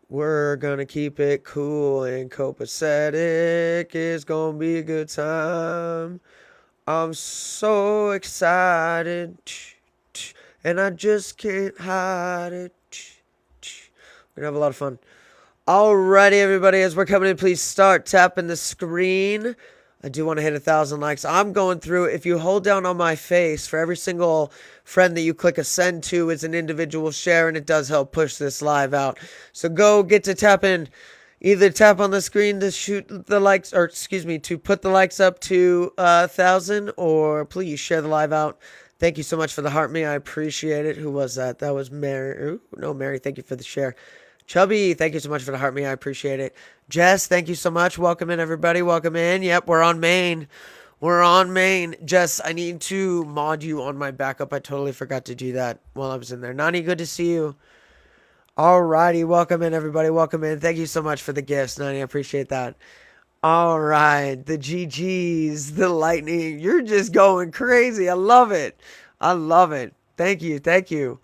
We're gonna keep it cool and copacetic. It's gonna be a good time. I'm so excited, and I just can't hide it. We're gonna have a lot of fun. Alrighty, everybody, as we're coming in, please start tapping the screen. I do want to hit 1,000 likes. I'm going through. If you hold down on my face, for every single friend that you click a send to is an individual share, and it does help push this live out. So go get to tapping. Either tap on the screen to shoot the likes, or excuse me, to put the likes up to 1,000, or please share the live out. Thank you so much for the heart me. I appreciate it. Who was that? That was Mary. Ooh, no, Mary. Thank you for the share. Chubby, thank you so much for the heart me. I appreciate it. Jess, thank you so much. Welcome in, everybody. Welcome in. Yep, we're on main. We're on main. Jess, I need to mod you on my backup. I totally forgot to do that while I was in there. Nani, good to see you. Alrighty, welcome in, everybody. Welcome in. Thank you so much for the gifts, Nani. I appreciate that. All right, the GGs, the lightning. You're just going crazy. I love it. I love it. Thank you. Thank you.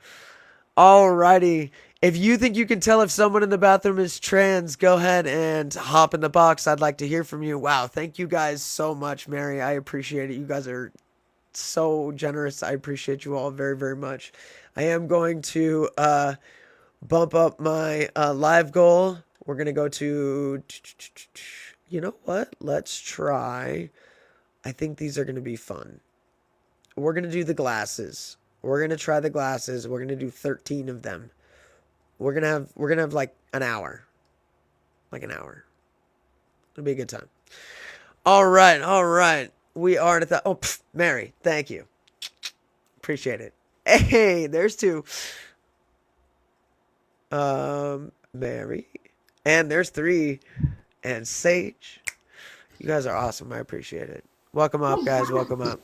Alrighty. If you think you can tell if someone in the bathroom is trans, go ahead and hop in the box. I'd like to hear from you. Wow, thank you guys so much, Mary. I appreciate it. You guys are so generous. I appreciate you all very, very much. I am going to bump up my live goal. We're going to go to, you know what? Let's try. I think these are going to be fun. We're going to do the glasses. We're going to try the glasses. We're going to do 13 of them. We're gonna have like an hour. Like an hour. It'll be a good time. All right. We are at the Mary, thank you. Appreciate it. Hey, there's two. Mary. And there's three. And Sage. You guys are awesome. I appreciate it. Welcome up, guys. Welcome up.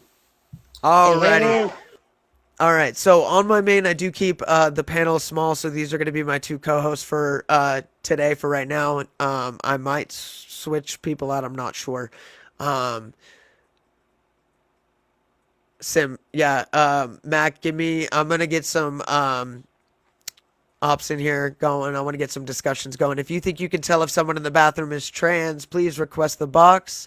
Alrighty. All right, so on my main, I do keep the panel small, so these are going to be my two co-hosts for today, for right now. I might switch people out, I'm not sure. Mac, I'm going to get some ops in here going. I want to get some discussions going. If you think you can tell if someone in the bathroom is trans, please request the box.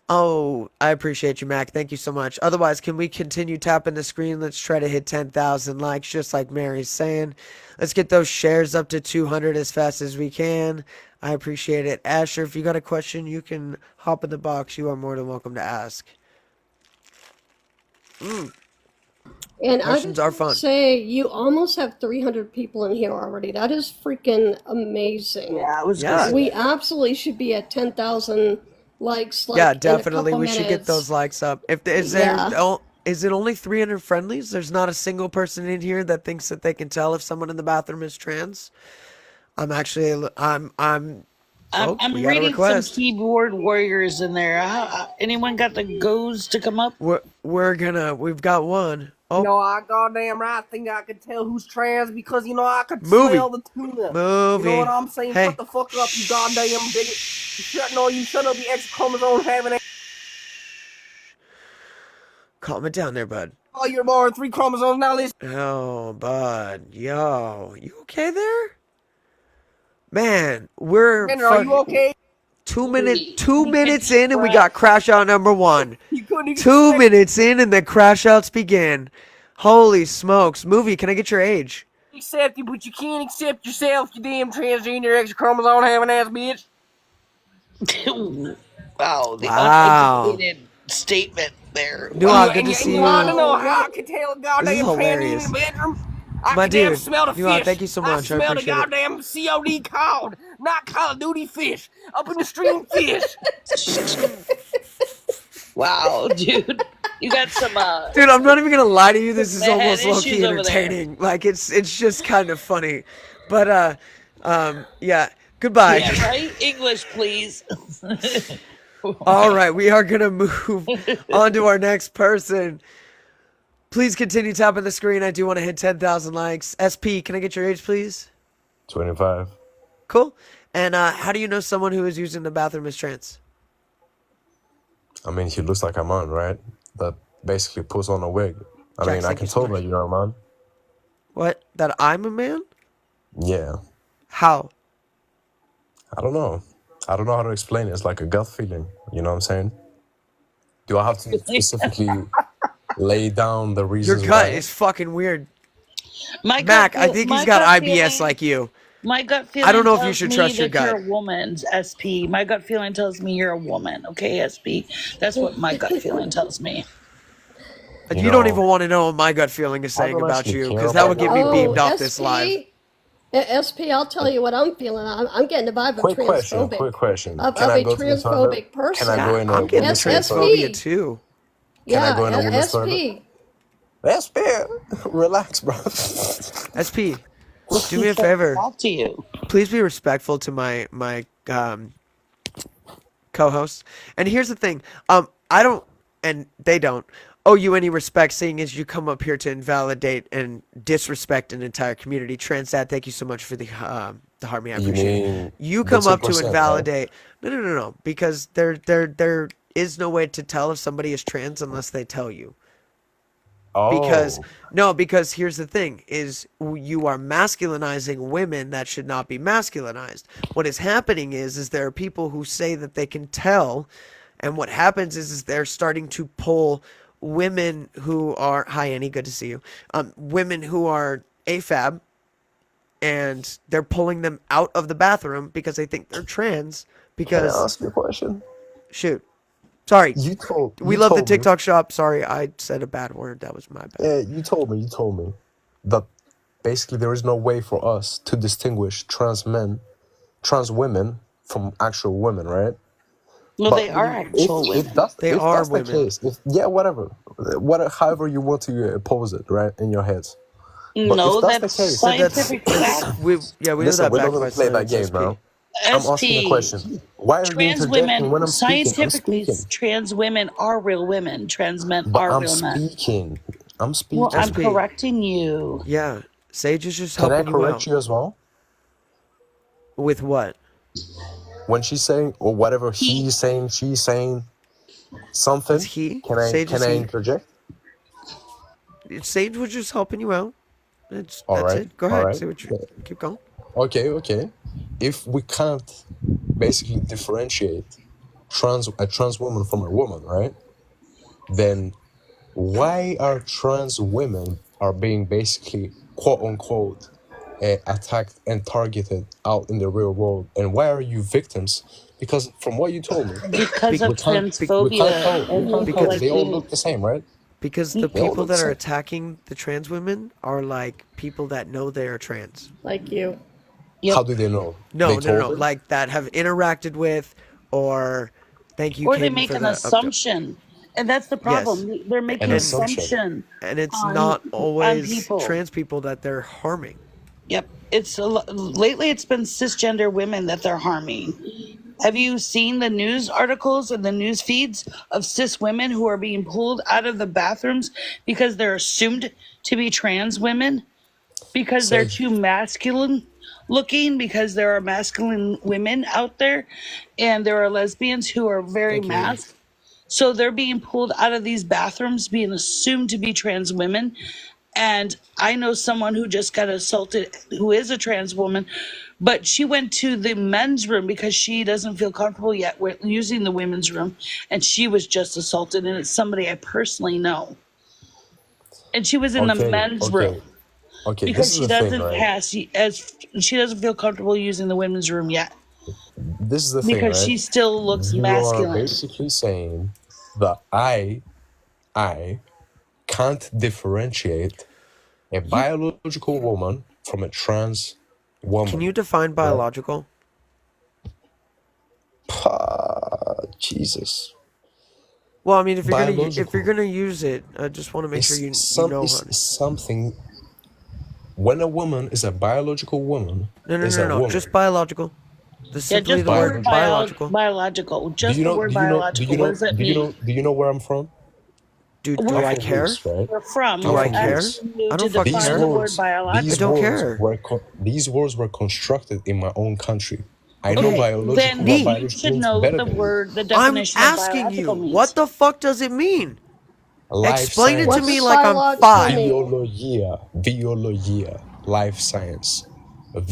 Oh, I appreciate you, Mac. Thank you so much. Otherwise, can we continue tapping the screen? Let's try to hit 10,000 likes, just like Mary's saying. Let's get those shares up to 200 as fast as we can. I appreciate it. Asher, if you got a question, you can hop in the box. You are more than welcome to ask. And questions are fun. Say you almost have 300 people in here already. That is freaking amazing. Yeah, it was Yeah. good. We absolutely should be at 10,000 likes. Like, yeah, in a definitely. couple We should get minutes. those likes up. Is it only 300 friendlies? There's not a single person in here that thinks that they can tell if someone in the bathroom is trans. I'm reading some keyboard warriors in there. Anyone got the goes to come up? We've got one. Oh, No, I goddamn right think I could tell who's trans because, I could Movie. smell the tuna. Movie. You know what I'm saying? Hey. Shut the fuck up, you goddamn bigot. You shut up, you X chromosome having Calm it down there, bud. all your more 3 chromosomes now. Listen. Oh, bud. Yo. You okay there? Man, we're Tanner, are you okay? 2 minutes in and we got crash out number 1. You couldn't even 2 say- minutes in and the crash outs begin. Holy smokes. Movie, can I get your age? Accept it, but you can't accept yourself, you damn transgender X chromosome having ass bitch. Wow, the Wow. uneducated statement there. Nuha, good to see You you. want to know how I can tell a goddamn This is tranny hilarious. in the bedroom? I My can damn dude, smell the Nuha, fish. thank you so much. I smell the appreciate it. goddamn COD called, not Call of Duty fish, up in the stream fish. Wow, dude. You got some Dude, I'm not even gonna lie to you. This is Man, almost low issues key over there. entertaining. Like it's just kind of funny. But yeah. Goodbye. yeah, right? English, please. All right, we are gonna move on to our next person. Please continue tapping the screen. I do want to hit 10,000 likes. SP, can I get your age, please? 25. Cool. And how do you know someone who is using the bathroom is trans? I mean, she looks like a man, right? That basically puts on a wig. I Jax, mean, I thank can you so tell much. that you're a man. What? That I'm a man? Yeah. How? I don't know. I don't know how to explain it. It's like a gut feeling. You know what I'm saying? Do I have to specifically lay down the Your reasons gut why? is fucking weird. My gut Mac, I feel- think my he's got gut IBS feeling- like you. My gut feeling I don't know if you tells should me trust your that you're gut. a woman, SP. My gut feeling tells me you're a woman, okay, SP? That's what my gut feeling tells me. You don't even want to know what my gut feeling is saying don't about actually you, care because that would about get me Oh, beamed off this live. SP, I'll tell you what I'm feeling. I'm getting the vibe of Quick question. Of Can I a go to the toilet? transphobic person. Can I go Yeah, in I'm a getting the women's toilet? transphobia too. Can I go in a Yeah, women's SP. toilet? SP, relax, bro. SP, do me a favor. Talk to you. Please be respectful to my co-hosts. And here's the thing. I don't, and they don't owe you any respect, seeing as you come up here to invalidate and disrespect an entire community. Transat, thank you so much for the heart me. I You appreciate mean it. You the come up to 2%, right? invalidate. No. Because there is no way to tell if somebody is trans unless they tell you. Because because here's the thing is you are masculinizing women that should not be masculinized. What is happening is there are people who say that they can tell, and what happens is they're starting to pull women who are hi Annie, good to see you. Women who are AFAB, and they're pulling them out of the bathroom because they think they're trans. Can Because I ask you a question? shoot, sorry. We love the me- TikTok shop. Sorry, I said a bad word. That was my bad. Yeah, you told me that basically there is no way for us to distinguish trans women from actual women, right? No, But they are actual women. They if are that's women. the case, however you want to pose it, right, in your heads. No, if that's that's the case- scientific fact. We know Listen, that we're back not gonna by play that science, game SP. now. I'm asking a SP. question. Why are you Trans interjecting when women, I'm speaking? I'm scientifically, speaking. trans women are real women. Trans men But are I'm real men. speaking. I'm speaking. Well, I'm SP. correcting you. Yeah, Sage is just Can I helping you correct out. you as well? With what? When she's saying or whatever he's saying, she's saying something. It's he. Can I Sage is he. interject? Sage was just helping you out. That's Alright, it. Go ahead. alright. Say what you keep going. Okay. If we can't basically differentiate a trans woman from a woman, right? Then why are trans women are being basically quote unquote attacked and targeted out in the real world, and why are you victims? Because from what you told me, Because of we can't transphobia tell. and people Because like They all you. look the same, right? Because the They all people look that the are same. attacking the trans women are like people that know they are trans. Like you. Yep. How do they know? No, They no, told no. them? Like that have interacted with, or thank you, Or they Caden, make for an the assumption. And that's the problem. They're making An an assumption. assumption. and it's on- not on always people. trans people that they're harming. Yep. Lately it's been cisgender women that they're harming. Have you seen the news articles and the news feeds of cis women who are being pulled out of the bathrooms because they're assumed to be trans women? Because they're Sage. too masculine looking, because there are masculine women out there and there are lesbians who are very Thank you. masked. So they're being pulled out of these bathrooms, being assumed to be trans women. And I know someone who just got assaulted who is a trans woman, but she went to the men's room because she doesn't feel comfortable yet with using the women's room. And she was just assaulted, and it's somebody I personally know. And she was in the men's room Okay, because this she is the thing, doesn't right? she doesn't feel comfortable using the women's room yet This is the thing, because right? she still looks You are masculine. basically saying that I can't differentiate a biological woman from a trans woman. Can you define biological? Jesus. Well, I mean, if you're Biological. gonna use it, I just want to make sure you know. It's something. When a woman is a biological woman, is a No. woman. Just biological. Simply just the word biological. biological. Do Just you know? the word Do you know? Do biological. you know? What does that Do you mean? know? Do you know where I'm from? Dude, do Where I I'm from care? Greece, right? You're from. Do I I'm care? asking you I to don't fucking define care. the word biological. I don't care. These words were constructed in my own country. I know Okay, biological. Then what Me. you biological should means know better the than you. word, the I'm definition of asking biological you, means. what the fuck does it mean? life Explain it to science. me What's like I'm biological 5. mean? Biologia, life science.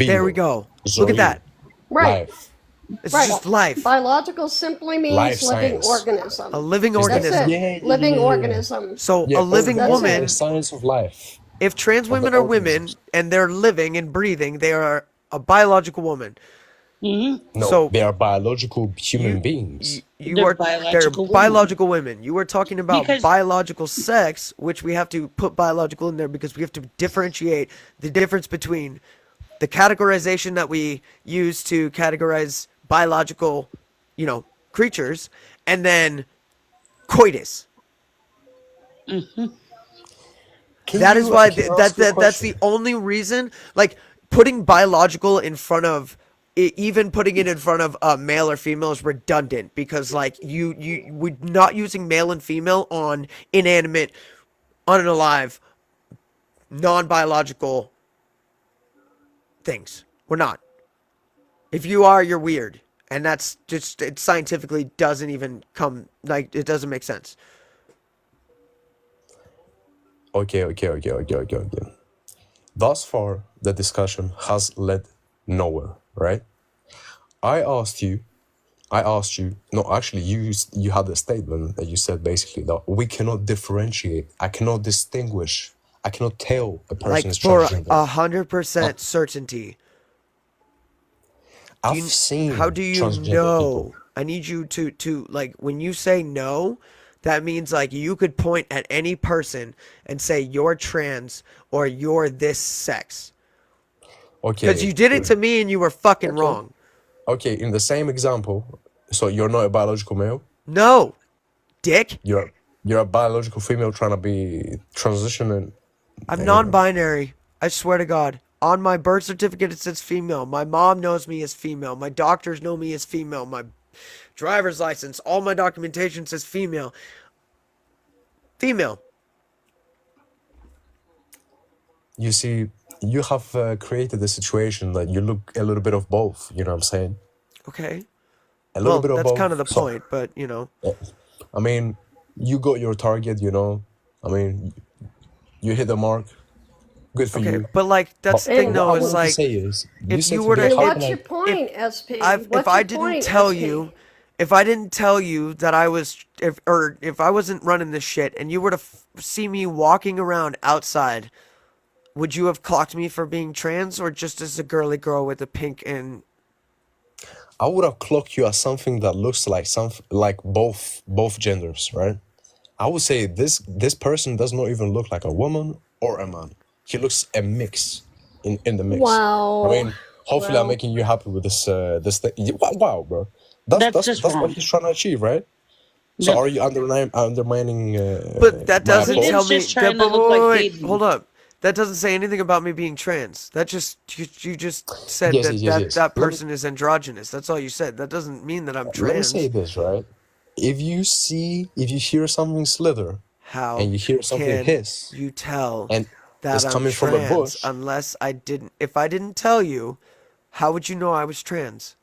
There we Bio, go. Look at zoe, that. Right, life, It's right. just life. Biological simply life means living science. A organism. living Is that That's organism. it. yeah, Living organism. So yeah, a living That's organism, it. the woman, science of life if trans of the women are organisms. women and they're living and breathing, they are a biological woman. No, So they are biological human you beings. They're they're biological women. biological women. You were talking about Because biological sex, which we have to put biological in there because we have to differentiate the difference between the categorization that we use to categorize biological, creatures, and then coitus. That is why Can I that ask you a that that's the question? only reason. Like putting biological in front of even putting it in front of male or female is redundant because like we're not using male and female on inanimate, unalive, non-biological things. We're not. If you are, you're weird, and that's just it scientifically doesn't even come like it doesn't make sense. Okay. Thus far, the discussion has led nowhere, right? I asked you, no, actually, you had a statement that you said basically that we cannot differentiate, I cannot distinguish, I cannot tell a person Like is for transgender. 100% certainty. I've How seen do you transgender people. know? I need you to like when you say no, that means like you could point at any person and say you're trans or you're this sex. Because Okay, you did it to me and you were fucking okay, wrong. okay. In the same example, so you're not a biological male. No, dick. You're a biological female trying to be transitioning. I'm Uh, non-binary. I swear to God. On my birth certificate it says female. My mom knows me as female. My doctors know me as female. My driver's license, all my documentation says female. Female. you see, you have created a situation that you look a little bit of both. You know what I'm saying? Okay. A little Well, bit of that's kind of both. the So, point, but I mean, you got your target. I mean, you hit the mark. Good for okay, you. but like that's But the thing And what I though is wanted to like say is, you if said you to were me, to And how if can what's I? your if point, SP? if What's I your didn't point, tell SP? you if I didn't tell you that I was if I wasn't running this shit and you were to see me walking around outside, would you have clocked me for being trans or just as a girly girl with a pink and I would have clocked you as something that looks like like both genders, right? I would say this person does not even look like a woman or a man. He looks a mix in the mix. I Wow. mean, hopefully I'm Well, making you happy with this thing. Wow, bro. That's that's that's just that's what wrong. he's trying to achieve, right? So Yep. are you undermining But that my doesn't tell approach? Hayden's me just trying to but look like wait, Hayden. hold up. That doesn't say anything about me being trans. That just you just said Yes, yes, that yes, yes. that person is androgynous. That's all you said. That doesn't mean that I'm Let me say trans. this, right? If you hear something slither How and you hear something can hiss you tell and that it's I'm coming from a trans bush, unless I didn't if I didn't tell you, how would you know I was trans?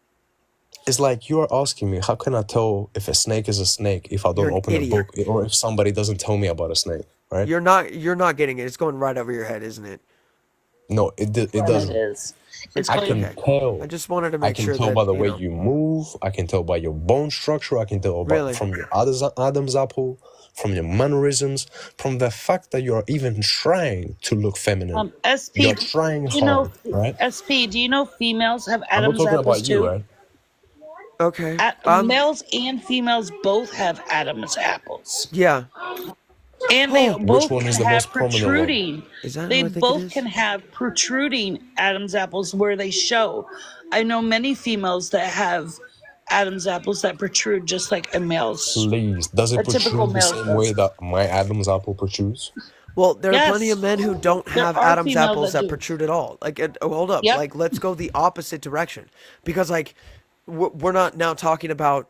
it's like you are asking me, how can I tell if a snake is a snake if I You're don't an open a idiot. book or if somebody doesn't tell me about a snake, right? You're not getting it. It's going right over your head, isn't it? No, it It doesn't. is. It's I going. can Okay. I tell. just wanted to I make can sure tell that, by the way you move. I can tell by your bone structure. I can tell really. from your Adam's apple, from your mannerisms, from the fact that you're even trying to look feminine. SP. You're trying You know, hard, right? SP. Do you know females have I'm not Adam's talking apples about you, too? right? Okay. Males and females both have Adam's apples, Yeah. and they Which both one is can the have most prominent one? protruding. Is that They who I think it both is? can have protruding Adam's apples where they show. I know many females that have Adam's apples that protrude just like a male's, Please, does it a typical protrude the male's same way does. that my Adam's apple protrudes? Well, there are plenty Yes, of men who don't there have are Adam's females apples that that do. protrude at all. Like, hold up. Yep. Like, let's go the opposite direction because, like, we're not now talking about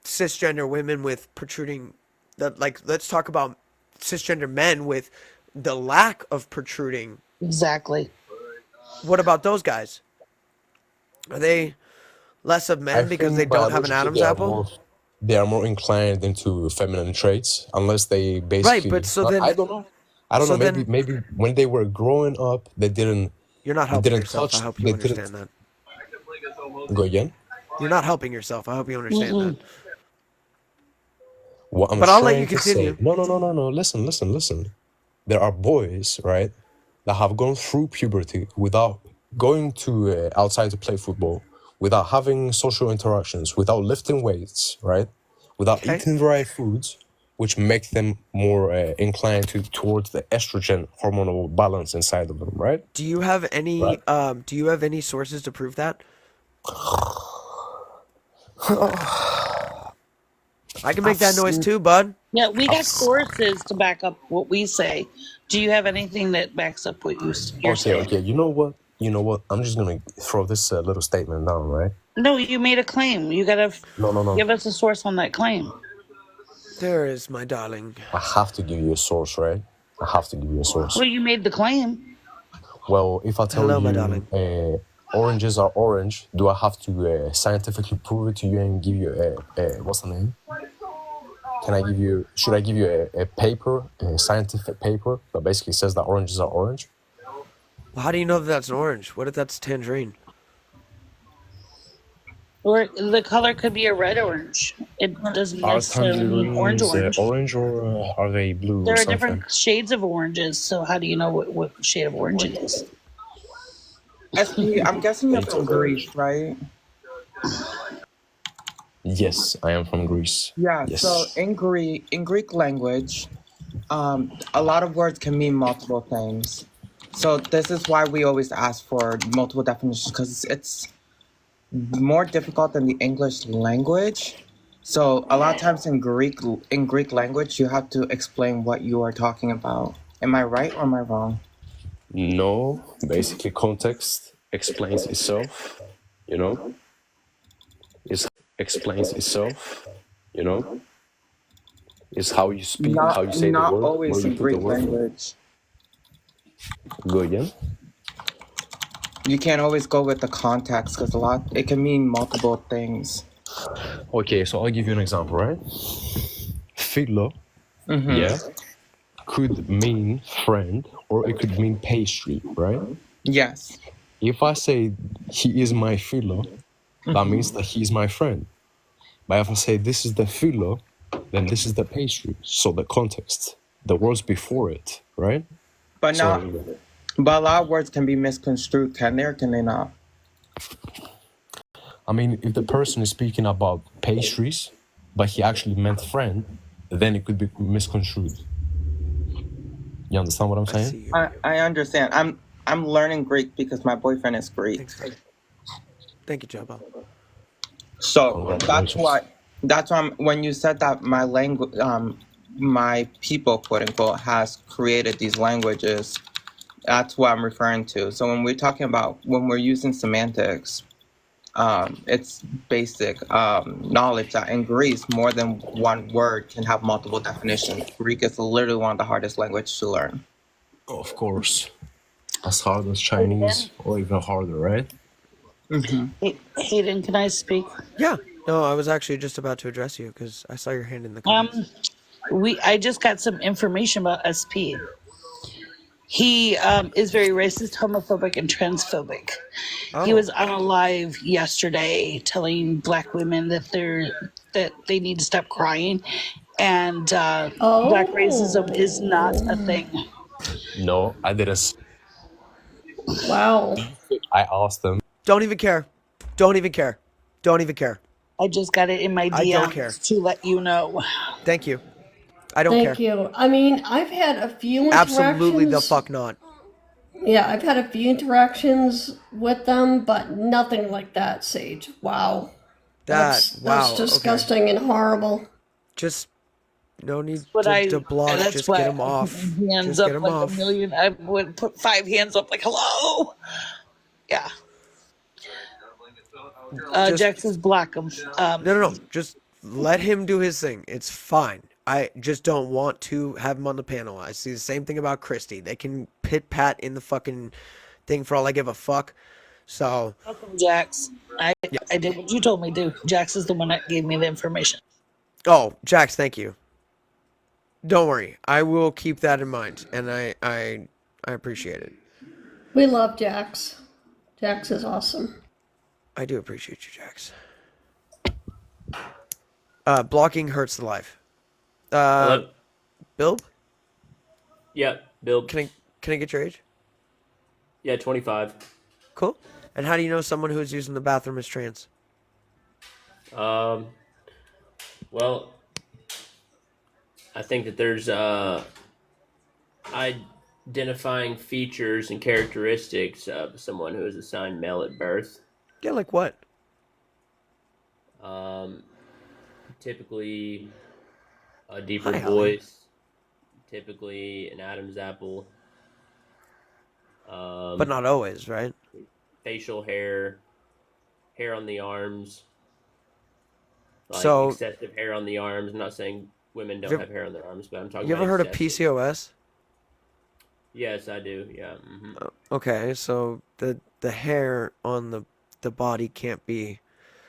cisgender women with protruding. That like, let's talk about cisgender men with the lack of protruding. Exactly. What about those guys? Are they less of I men because they think don't have an biologically Adam's they are apple? more. they are more inclined into feminine traits, unless they Right, basically. but so I then, don't know. I don't so know. Maybe then maybe when they were growing up, you're not they helping didn't yourself. I touch. hope you They didn't understand that. go again. You're not helping yourself. I hope you understand that. What I'm But I'll let you trying to say. continue. No. Listen. There are boys, right, that have gone through puberty without going to outside to play football, without having social interactions, without lifting weights, right, without Okay. eating the right foods, which make them more inclined towards the estrogen hormonal balance inside of them, right? Do you have Right. any sources to prove that? I can make I've that noise seen. too, bud. Yeah, we I've, got sources to back up what we say. Do you have anything that backs up what you're saying? okay. You know what? I'm just gonna throw this little statement down, right? No, you made a claim. You gotta No. give us a source on that claim. There is my darling. I have to give you a source, right? I have to give you a source. Well, you made the claim. Well, if I tell Hello, my you darling. oranges are orange, do I have to scientifically prove it to you and give you what's the name? Should I give you a paper, a scientific paper that basically says that oranges are orange? Well, how do you know that that's an orange? What if that's tangerine? Or the color could be a red orange. It doesn't Are necessarily mean orange tangerines orange. orange or are they blue There or are something? different shades of oranges, so how do you know what shade of orange it is? SP, I'm guessing you're It's from orange. Greece, right? Yes, I am from Greece. Yeah, so Yes. in Greek language, a lot of words can mean multiple things. So this is why we always ask for multiple definitions, because it's more difficult than the English language. So a lot of times in Greek language, you have to explain what you are talking about. Am I right or am I wrong? No, basically context explains itself, you know? It explains itself, you know? It's how you speak, how you say the Not word, always where you in put the Greek word. language. Go again. You can't always go with the context because it can mean multiple things. Okay, so I'll give you an example, right? Philo, Mm-hmm. yeah, could mean friend or it could mean pastry, right? Yes. If I say he is my philo, that means that he's my friend. But if I say this is the philo, then this is the pastry. So the context, the words before it, right? But So a lot of words can be misconstrued, can they or can they not? I mean, if the person is speaking about pastries, but he actually meant friend, then it could be misconstrued. You understand what I'm I saying? see you. I understand. I'm learning Greek because my boyfriend is Greek. Thanks, man. Thank you, Jobo. So that's Congratulations. why when you said that my language my people quote unquote has created these languages, that's what I'm referring to. So when we're using semantics, it's basic knowledge that in Greece more than one word can have multiple definitions. Greek is literally one of the hardest languages to learn. Of course. As hard as Chinese or even harder, right? Hey, Hayden, can I speak? Yeah. No, I was actually just about to address you because I saw your hand in the comments. I just got some information about SP. He is very racist, homophobic, and transphobic. He Oh. was on a live yesterday telling black women that they need to stop crying, and black racism is not a thing. No, I didn't. Wow. I asked them. Don't even care. Don't even care. Don't even care. I just got it in my I don't care. DMs to let you know. Thank you. I don't Thank care. you. I mean, I've had a few interactions. Absolutely the fuck not. Yeah, I've had a few interactions with them, but nothing like that, Sage. Wow. That's Wow. Okay. disgusting and horrible. Just no need But to block. that's Just why get him off. Hands Just up get him like off. a million. I would put 5 hands up like hello. Yeah. Just- Jack says block him. No. Just let him do his thing. It's fine. I just don't want to have him on the panel. I see the same thing about Christy. They can pit pat in the fucking thing for all I give a fuck. So Welcome, Jax. I did what you told me to do. Jax is the one that gave me the information. Oh, Jax, thank you. Don't worry, I will keep that in mind, and I appreciate it. We love Jax. Jax is awesome. I do appreciate you, Jax. Blocking hurts the life. Hello? Bill, Yeah, Bill. can I get your age? Yeah, 25. Cool. And how do you know someone who's using the bathroom is trans? Um, well, I think that there's identifying features and characteristics of someone who is assigned male at birth. Yeah, like what? Um, typically a deeper Hi, Holly. voice, typically an Adam's apple, But not always, right? facial hair, hair on the arms, like So, excessive hair on the arms. I'm not saying women don't you have hair on their arms, but I'm talking you about ever heard of excessive. PCOS? Yes, I do. Yeah. Okay, so the hair on the body can't be.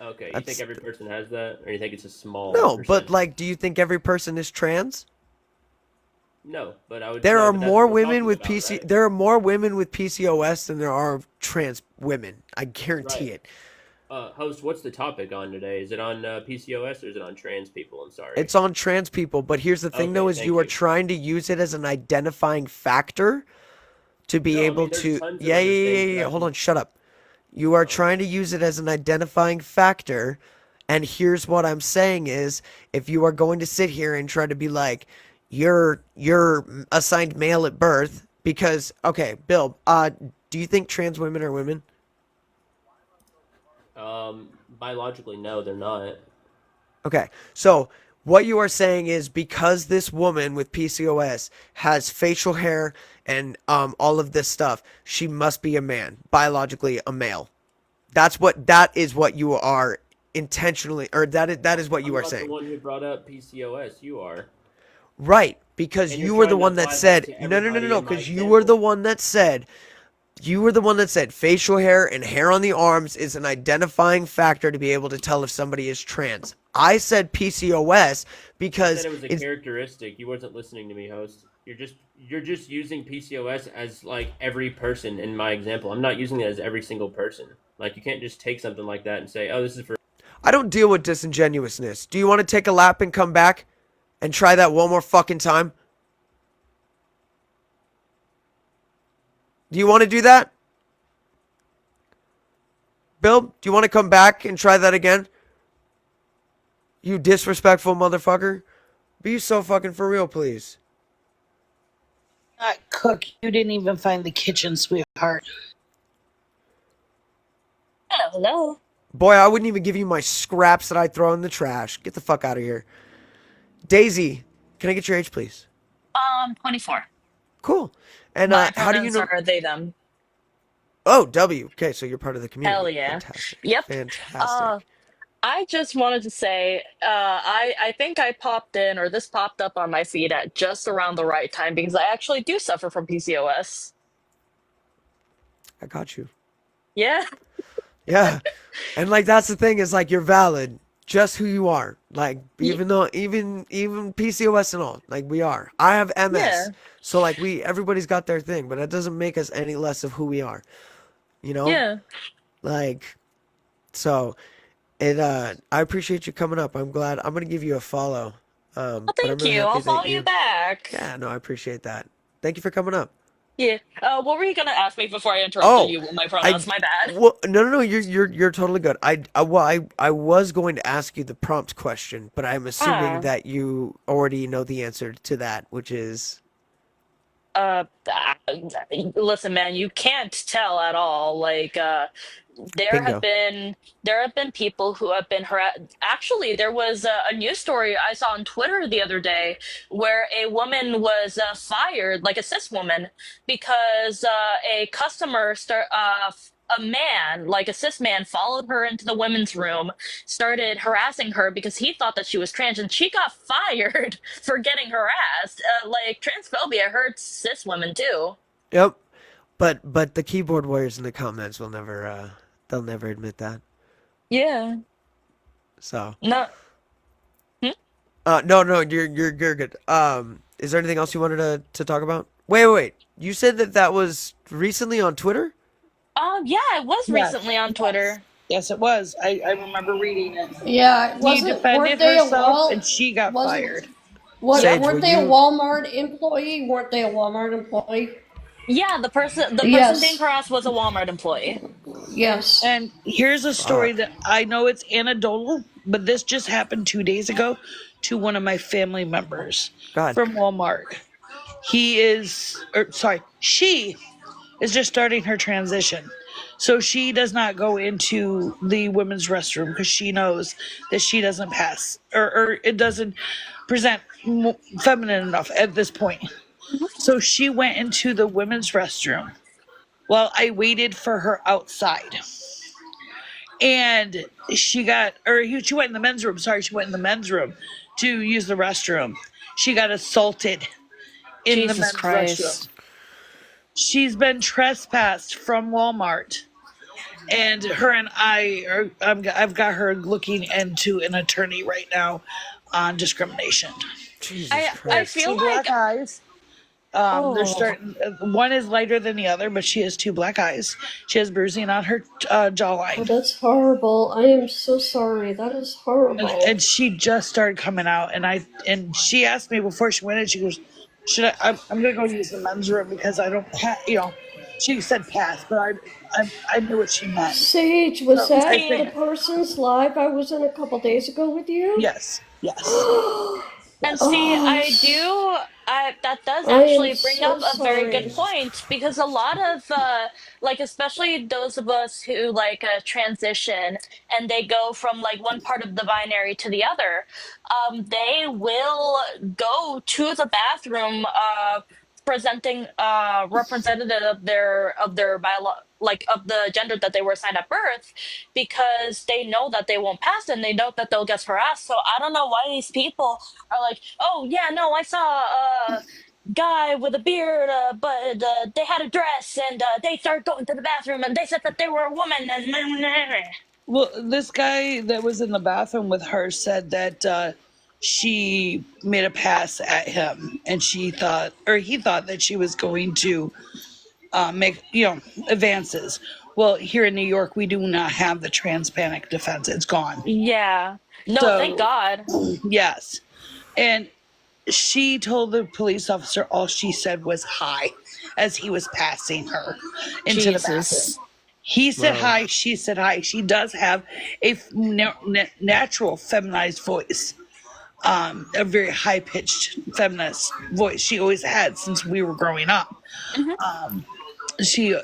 Okay, you think That's every person has that, or you think it's a small no, but percentage? like, do you think every person is trans? No, but I would There no, are but that's more what we're women talking with about, PC. right? There are more women with PCOS than there are trans women. I guarantee Right. it. Host, what's the topic on today? Is it on PCOS or is it on trans people? I'm sorry. It's on trans people, but here's the thing though: Okay, is you thank are you. trying to use it as an identifying factor to be No, I able mean there's to. tons of Yeah, other yeah, yeah, things yeah, that yeah. I Hold can. on, shut up. You are Oh, trying to use it as an identifying factor, and here's what I'm saying is, if you are going to sit here and try to be like, you're assigned male at birth because okay, Bill, do you think trans women are women? biologically, no, they're not. Okay, so what you are saying is because this woman with PCOS has facial hair and all of this stuff, she must be a man, biologically a male. That is what you are intentionally, or that is what you I'm are not the saying. one who brought up PCOS. You are, Right, because and you're you were the trying to one that apply that said to no, no, no, no, everybody no, in my because you were the example. one that said facial hair and hair on the arms is an identifying factor to be able to tell if somebody is trans. I said PCOS I said because it was a it's characteristic. You wasn't listening to me, host. You're just using PCOS as like every person in my example. I'm not using it as every single person. Like you can't just take something like that and say, "Oh, this is for." I don't deal with disingenuousness. Do you want to take a lap and come back and try that one more fucking time? Do you want to do that? Bill, do you want to come back and try that again? You disrespectful motherfucker. Be so fucking for real, please. Not cook. You didn't even find the kitchen, sweetheart. Hello, hello. Boy, I wouldn't even give you my scraps that I throw in the trash. Get the fuck out of here. Daisy, can I get your age, please? 24. Cool. And My how do you pronouns know? are they, them. Oh, W. Okay, so you're part of the Hell community. yeah. Fantastic. Yep. Uh, Fantastic. I just wanted to say, I think I popped in, or this popped up on my feed at just around the right time because I actually do suffer from PCOS. I got you. Yeah, Yeah. And like that's the thing is like you're valid just who you are. Like y- even though even PCOS and all, like we are. I have yeah, MS. So like everybody's got their thing, but that doesn't make us any less of who we are, you know? yeah. Like so it I appreciate you coming up. I'm glad. I'm going to give you a follow. Well, But I'm thank really you. happy I'll that follow you you back. yeah, no, I appreciate that. Thank you for coming up. Yeah. What were you gonna ask me before I interrupted Oh, you with my I pronouns? My bad. well, no, no, no. You're totally good. I was going to ask you the prompt question, but I'm assuming Ah. that you already know the answer to that, which is Uh, listen, man, you can't tell at all. Like, there have bingo. been there have been people who have been harassed. Actually, there was a news story I saw on Twitter the other day where a woman was fired, like a cis woman, because a customer a man, like a cis man, followed her into the women's room, started harassing her because he thought that she was trans, and she got fired for getting harassed. Like transphobia hurts cis women too. Yep. But the keyboard warriors in the comments will never they'll never admit that. Yeah. So No. Hmm? No, you're good. Is there anything else you wanted to talk about? Wait. You said that was recently on Twitter? Yeah, it was Yes. recently on Twitter. Yes, it was. I remember reading it. Yeah, He weren't defended they a herself and she got wasn't fired. Sage, weren't will they a you? Walmart employee? Weren't they a Walmart employee? Yeah, the person being Yes. harassed was a Walmart employee. Yes. And here's a story Fuck. that I know it's anecdotal, but this just happened 2 days ago to one of my family members God. from Walmart. She is just starting her transition. So she does not go into the women's restroom because she knows that she doesn't pass or it doesn't present feminine enough at this point. So she went into the women's restroom while I waited for her outside. And she went in the men's room. Sorry, she went in the men's room to use the restroom. She got assaulted in the Jesus men's Christ. restroom. She's been trespassed from Walmart, and her and I've got her looking into an attorney right now on discrimination. Jesus I Christ. feel Two like black eyes. They're oh, starting. One is lighter than the other, but she has two black eyes. She has bruising on her Oh, jawline. that's horrible. I am so sorry. That is horrible. And she just started coming out, and she asked me before she went in. She goes, "Should I? I'm gonna go use the men's room because I don't, She said pass, but I knew what she meant. Sage, was So, that I the think person's live I was in a couple days ago with you? yes. and Yes. see, Oh, that does I am actually bring so up a very good sorry. point because a lot of, like, especially those of us who like transition and they go from like one part of the binary to the other, they will go to the bathroom, presenting representative of their like of the gender that they were assigned at birth because they know that they won't pass and they know that they'll get harassed. So I don't know why these people are like, oh yeah, no, I saw a guy with a beard, but they had a dress and they started going to the bathroom and they said that they were a woman. Well, this guy that was in the bathroom with her said that she made a pass at him, and he thought that she was going to make advances. Well, here in New York, we do not have the trans panic defense. It's gone. Yeah. No, thank So God. yes, and she told the police officer all she said was hi as he was passing her into the bathroom. Jesus. He said Wow. hi. She said hi. She does have a natural feminized voice, a very high pitched feminist voice. She always had since we were growing up. She,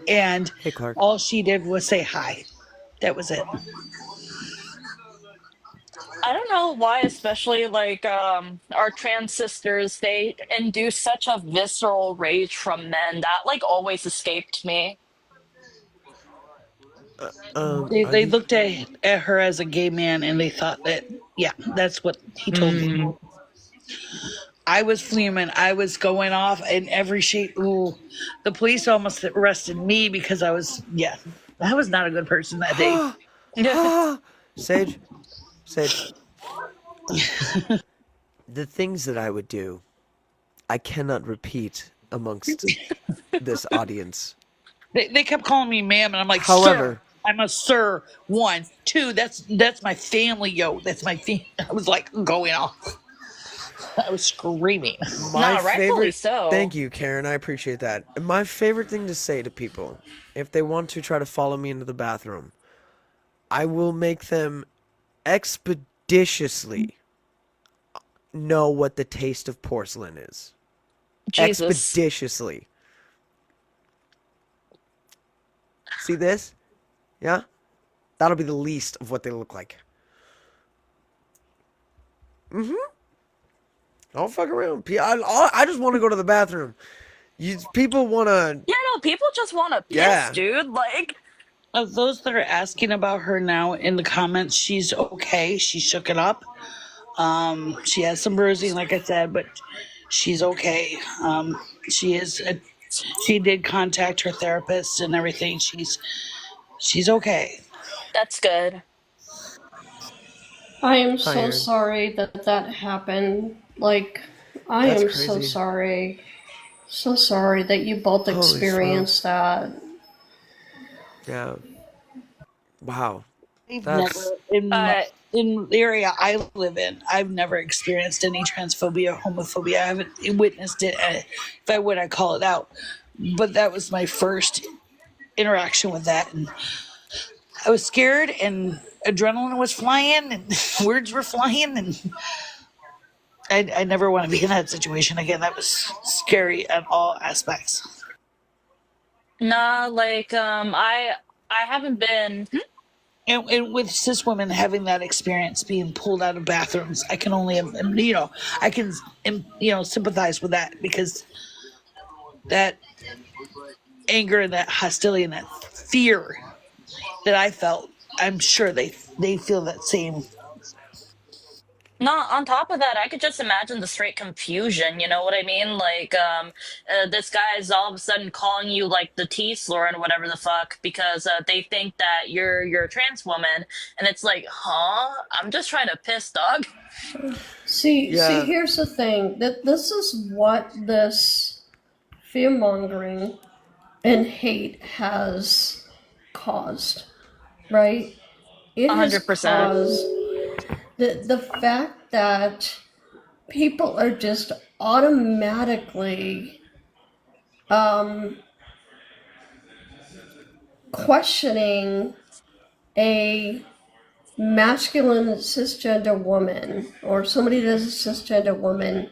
and Hey, Clark. all she did was say hi. That was it. I don't know why, especially like our trans sisters, they induce such a visceral rage from men that like always escaped me. They Are they you? looked at her as a gay man, and they thought that that's what he told me. I was fuming. I was going off in every shape. Ooh, the police almost arrested me because I was not a good person that day. Sage. The things that I would do, I cannot repeat amongst this audience. They kept calling me ma'am, and I'm like, However- sir, I'm a sir. 1, 2, that's my family, yo. That's my family. I was like going off. I was screaming. My Nah, rightfully favorite. so. Thank you, Karen. I appreciate that. My favorite thing to say to people, if they want to try to follow me into the bathroom, I will make them expeditiously know what the taste of porcelain is. Jesus. Expeditiously. See this? Yeah? That'll be the least of what they look like. Don't fuck around. I just want to go to the bathroom. People want to... Yeah, no, people just want to piss, Yeah. dude. Like, Of those that are asking about her now in the comments, she's okay. She shook it up. She has some bruising, like I said, but she's okay. She did contact her therapist and everything. She's okay. that's good. I am Hi, so Aaron. sorry that that happened. Like, I That's am so crazy. sorry. So sorry that you both Holy experienced smokes. that. Yeah. Wow. I've never That's But in the area I live in, I've never experienced any transphobia or homophobia. I haven't witnessed it. If I would, I call it out. But that was my first interaction with that, and I was scared, and adrenaline was flying, and words were flying, and I never want to be in that situation again. That was scary at all aspects. nah, like I haven't been. And with cis women having that experience, being pulled out of bathrooms, I can only, I can, sympathize with that, because that anger and that hostility and that fear that I felt, I'm sure they feel that same. No, on top of that, I could just imagine the straight confusion. You know what I mean? Like, this guy's all of a sudden calling you like the T slur and whatever the fuck because they think that you're a trans woman, and it's like, huh? I'm just trying to piss, dog. See, yeah. here's the thing. That this is what this fear mongering and hate has caused, right? It has 100%. caused the fact that people are just automatically questioning a masculine cisgender woman or somebody that's a cisgender woman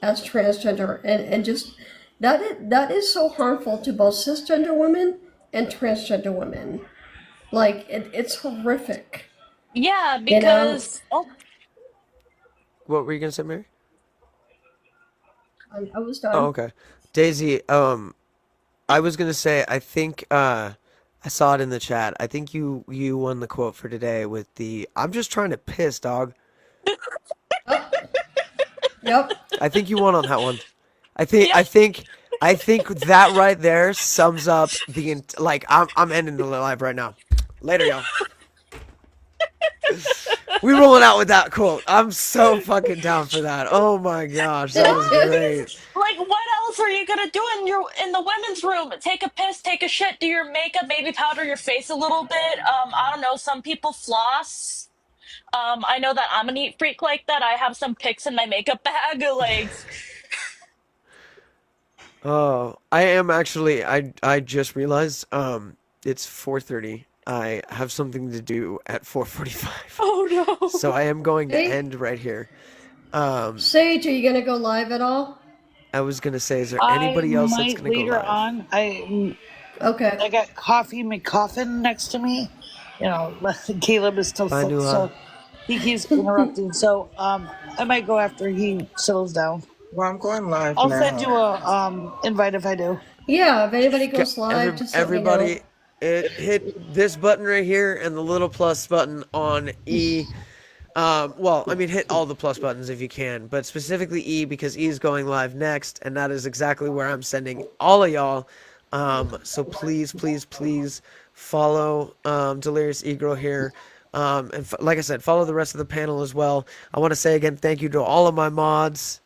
as transgender, and just that is so harmful to both cisgender women and transgender women. Like it's horrific, Yeah, you know. because oh, What were you gonna say, Mary? I was Oh, done. okay. Daisy, I was gonna say I think I saw it in the chat. I think you won the quote for today with the "I'm just trying to piss, dog." Oh, yep. I think you won on that one. I think yeah. I think I think that right there sums up like I'm ending the live right now. Later, y'all. We rolling out with that quote. I'm so fucking down for that. Oh my gosh, that was great. Like, what else are you gonna do in the women's room? Take a piss, take a shit, do your makeup, maybe powder your face a little bit. I don't know. Some people floss. I know that I'm a neat freak like that. I have some pics in my makeup bag. Like, Oh, I am actually. I just realized. It's 4:30. I have something to do at 4:45. oh So no. I am going to Hey, end right here. Um, Sage, are you gonna go live at all? I was gonna say, is there I anybody else that's might gonna go later live? on. I Okay. got Coffee McCoffin next to me. Caleb is still Bye, so Nuha. he keeps interrupting. So I might go after he settles down. Well, I'm going live I'll send now. you a invite if I do. Yeah, if anybody goes live, just let me know. Everybody, hit this button right here and the little plus button on E. Well, I mean, hit all the plus buttons if you can, but specifically E because E is going live next, and that is exactly where I'm sending all of y'all. So please, please, please follow Delirious E-Girl here. And like I said, follow the rest of the panel as well. I want to say again, thank you to all of my mods.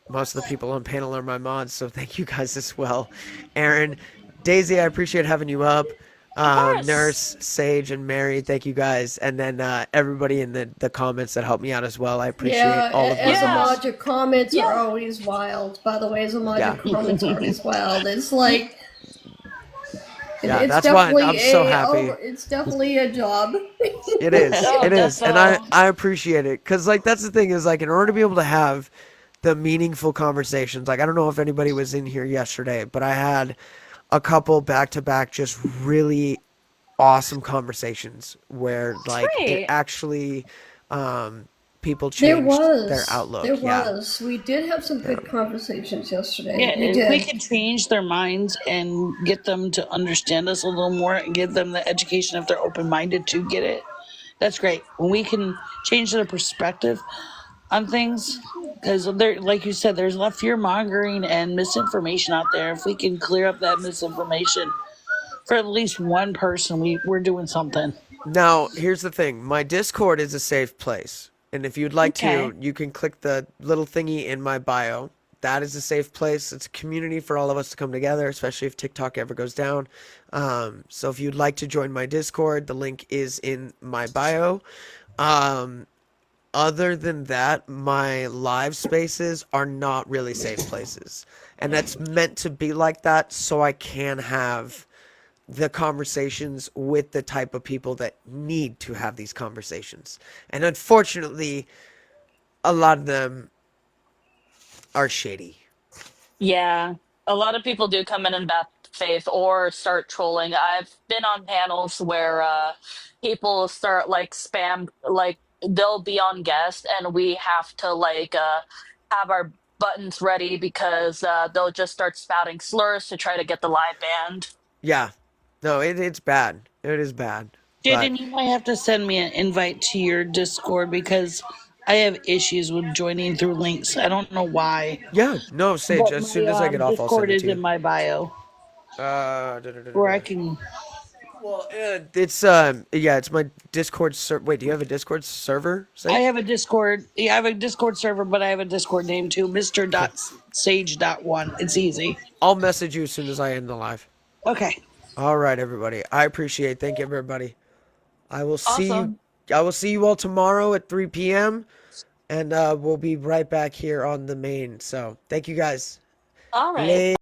Most of the people on panel are my mods, so thank you guys as well. Aaron, Daisy, I appreciate having you up. Of course. Nurse, Sage, and Mary, thank you guys. And then everybody in the comments that helped me out as well. I appreciate Yeah, all of as you a Yeah. mods, your comments are Yeah. always wild. By the way, as a mod, your Yeah, comments are always wild. It's Y- like yeah, it's that's why I'm so happy. it's definitely a job. It is, Oh, it is, and I defo. I appreciate it because like that's the thing is like in order to be able to have the meaningful conversations. Like I don't know if anybody was in here yesterday, but I had a couple back to back just really awesome conversations where That's like it great. actually people There changed their was, there outlook. Yeah. was. We did have some Yeah. good conversations yesterday. Yeah, We if we did. can change their minds and get them to understand us a little more and give them the education if they're open minded to get it, that's great. When we can change their perspective on things, because there, like you said, there's a lot of fear mongering and misinformation out there. If we can clear up that misinformation, for at least one person, we're doing something. Now, here's the thing. My Discord is a safe place. And if you'd like Okay. to, you can click the little thingy in my bio. That is a safe place. It's a community for all of us to come together, especially if TikTok ever goes down. So if you'd like to join my Discord, the link is in my bio. Other than that, my live spaces are not really safe places. And that's meant to be like that so I can have the conversations with the type of people that need to have these conversations. And unfortunately, a lot of them are shady. Yeah, a lot of people do come in bad faith or start trolling. I've been on panels where people start like spam, like they'll be on guest, and we have to like have our buttons ready because they'll just start spouting slurs to try to get the live banned. Yeah. No, it's bad. It is bad. But Jaden, you might have to send me an invite to your Discord because I have issues with joining through links. I don't know why. yeah, no, Sage, But as my soon as I get off, I'll send Discord it is to in you. my bio where I Da-da-da-da-da. can. Well, yeah, it's my Discord server. Wait, do you have a Discord server, I Sage? have a Discord. Yeah, I have a Discord server, but I have a Discord name too, Mr.Sage.1. It's easy. I'll message you as soon as I end the live. Okay. All right, everybody. I appreciate it. Thank you, everybody. I will see you. Awesome. I will see you all tomorrow at 3 p.m. And we'll be right back here on the main. So thank you guys. All right. Later.